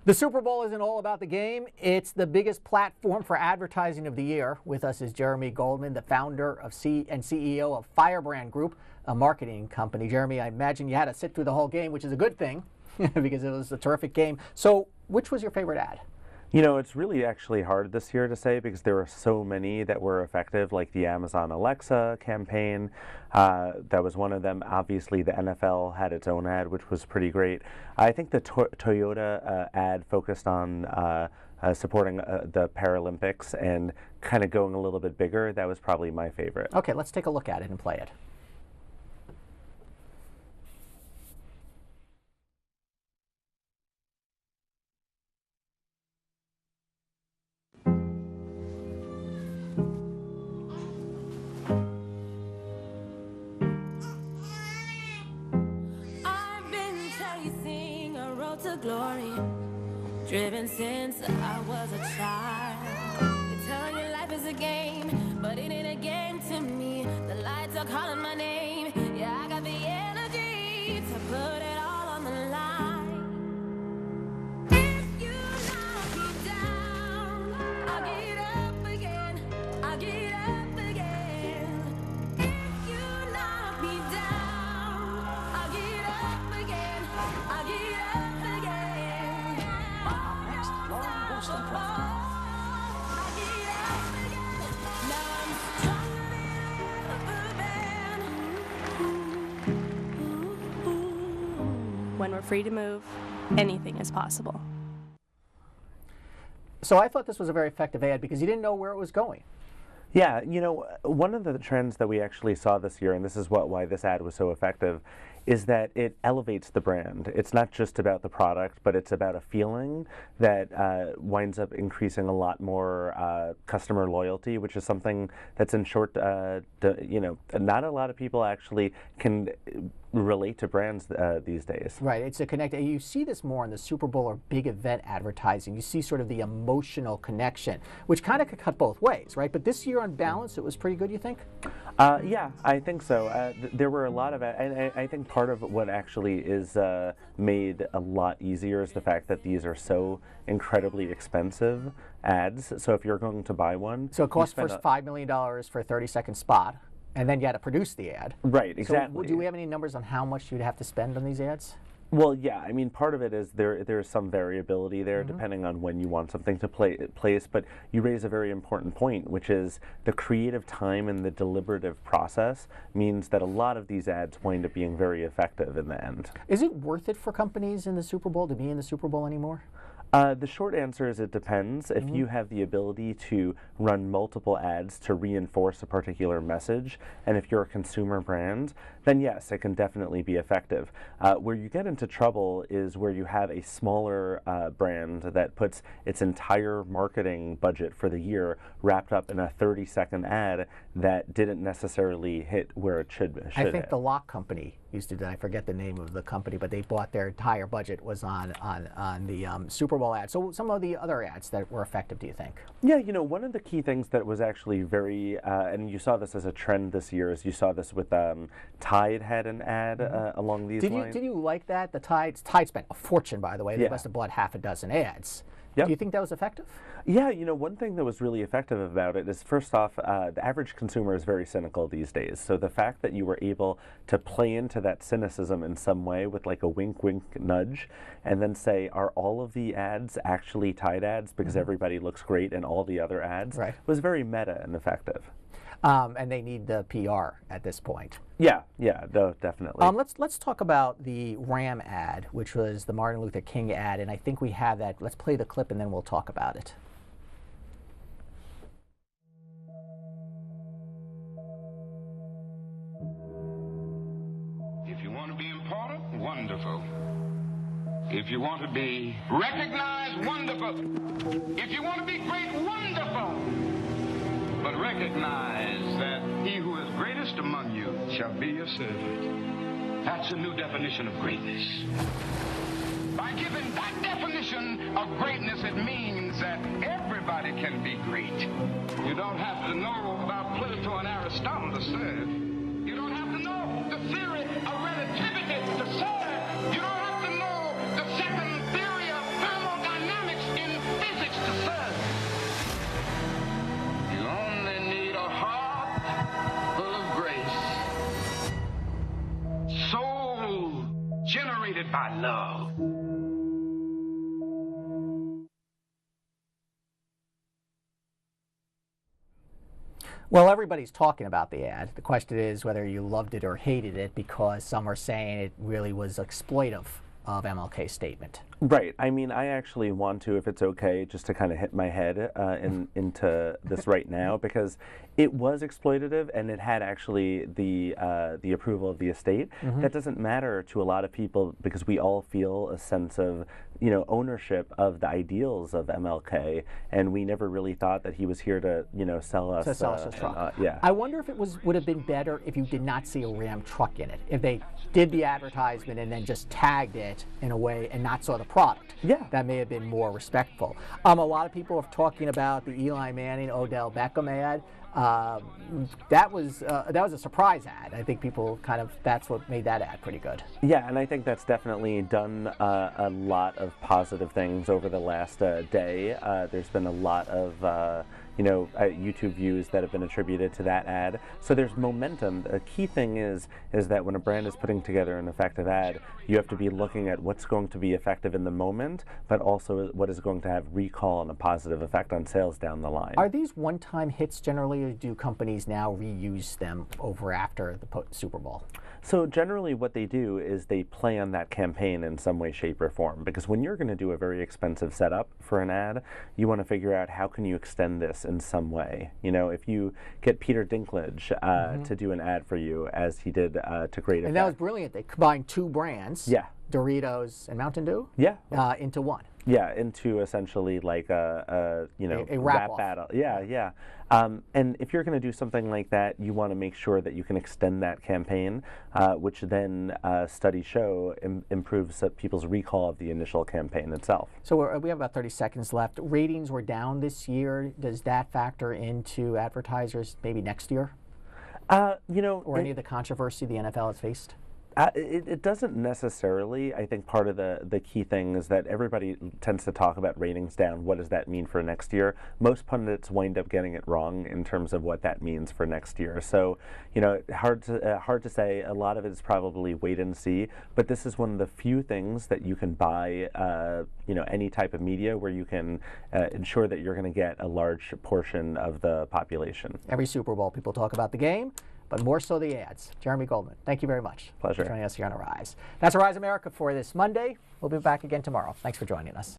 The Super Bowl isn't all about the game. It's the biggest platform for advertising of the year. With us is Jeremy Goldman, the founder of and CEO of Firebrand Group, a marketing company. Jeremy, I imagine you had to sit through the whole game, which is a good thing because it was a terrific game. So which was your favorite ad? You know, it's really actually hard this year to say because there were so many that were effective, like the Amazon Alexa campaign. That was one of them. Obviously, the NFL had its own ad, which was pretty great. I think the Toyota ad focused on supporting the Paralympics and kind of going a little bit bigger. That was probably my favorite. Okay, let's take a look at it and play it. To glory, driven since I was a child. You tell your life is a game, but it ain't a game to me. The lights are calling my name. Yeah, I got the energy to put it all on the line. If you knock me down, I'll get up again. I'll get up again. If you knock me down, I'll get up again. I'll get up again. When we're free to move, anything is possible. So I thought this was a very effective ad because you didn't know where it was going. Yeah, you know, one of the trends that we actually saw this year, and this is why this ad was so effective, is that it elevates the brand. It's not just about the product, but it's about a feeling that winds up increasing a lot more customer loyalty, which is something that's in short, you know, not a lot of people actually can relate to brands these days. Right, it's a connect. You see this more in the Super Bowl or big event advertising. You see sort of the emotional connection, which kind of could cut both ways, right? But this year on balance, it was pretty good, you think? Yeah, I think so. There were a lot of, and I think part of what actually is made a lot easier is the fact that these are so incredibly expensive ads. So if you're going to buy one, so it costs first $5 million for a 30-second spot. And then you had to produce the ad. Right, exactly. So do we have any numbers on how much you'd have to spend on these ads? Well, yeah. I mean, part of it is there's some variability there depending on when you want something to place. But you raise a very important point, which is the creative time and the deliberative process means that a lot of these ads wind up being very effective in the end. Is it worth it for companies in the Super Bowl to be in the Super Bowl anymore? The short answer is it depends. If you have the ability to run multiple ads to reinforce a particular message, and if you're a consumer brand, then yes, it can definitely be effective. Where you get into trouble is where you have a smaller brand that puts its entire marketing budget for the year wrapped up in a 30-second ad that didn't necessarily hit where it should I think hit. the lock company used to do, I forget the name of the company, but they bought their entire budget was on the Super Bowl ad. So some of the other ads that were effective, do you think? Yeah, you know, one of the key things that was actually very, and you saw this as a trend this year, is you saw this with Tide had an ad along these lines. Did you like that? The Tide spent a fortune, by the way. They must have bought half a dozen ads. Yep. Do you think that was effective? Yeah, you know, one thing that was really effective about it is, first off, the average consumer is very cynical these days. So the fact that you were able to play into that cynicism in some way with like a wink, wink, nudge, and then say, are all of the ads actually Tide ads because everybody looks great in all the other ads, was very meta and effective. And they need the PR at this point. Yeah, no, definitely. Let's talk about the Ram ad, which was the Martin Luther King ad, and I think we have that. Let's play the clip and then we'll talk about it. If you want to be important, wonderful. If you want to be recognized, wonderful. If you want to be great, wonderful. But recognize that he who is greatest among you shall be your servant. That's a new definition of greatness. By giving that definition of greatness, it means that everybody can be great. You don't have to know about Plato and Aristotle to serve. You don't have to know the theory of relativity to serve. You don't have to know the second theory of thermodynamics I love. Well, everybody's talking about the ad. The question is whether you loved it or hated it, because some are saying it really was exploitive of MLK's statement. Right. I mean, I actually want to, if it's okay, just to kind of hit my head into this right now, because it was exploitative and it had actually the approval of the estate. That doesn't matter to a lot of people because we all feel a sense of, you know, ownership of the ideals of MLK, and we never really thought that he was here to, you know, sell us. His truck. Yeah. I wonder if it would have been better if you did not see a Ram truck in it. If they did the advertisement and then just tagged it in a way and not saw the product. Yeah. That may have been more respectful. A lot of people are talking about the Eli Manning, Odell Beckham ad. That was a surprise ad. I think people that's what made that ad pretty good. Yeah, and I think that's definitely done a lot of positive things over the last day. There's been a lot of YouTube views that have been attributed to that ad. So there's momentum. A key thing is that when a brand is putting together an effective ad, you have to be looking at what's going to be effective in the moment, but also what is going to have recall and a positive effect on sales down the line. Are these one-time hits generally, or do companies now reuse them over after the Super Bowl? So generally what they do is they play on that campaign in some way, shape, or form. Because when you're going to do a very expensive setup for an ad, you want to figure out how can you extend this in some way. You know, if you get Peter Dinklage to do an ad for you, as he did to great effect. And that was brilliant. They combined two brands, yeah, Doritos and Mountain Dew, yeah, into one. Yeah, into essentially like a rap battle. Yeah, yeah. And if you're going to do something like that, you want to make sure that you can extend that campaign, which then studies show improves people's recall of the initial campaign itself. So we have about 30 seconds left. Ratings were down this year. Does that factor into advertisers maybe next year? Or any of the controversy the NFL has faced? It doesn't necessarily. I think part of the key thing is that everybody tends to talk about ratings down. What does that mean for next year? Most pundits wind up getting it wrong in terms of what that means for next year. So, hard to say. A lot of it is probably wait and see. But this is one of the few things that you can buy, any type of media where you can ensure that you're going to get a large portion of the population. Every Super Bowl, people talk about the game, but more so the ads. Jeremy Goldman, thank you very much. Pleasure. For joining us here on Arise. That's Arise America for this Monday. We'll be back again tomorrow. Thanks for joining us.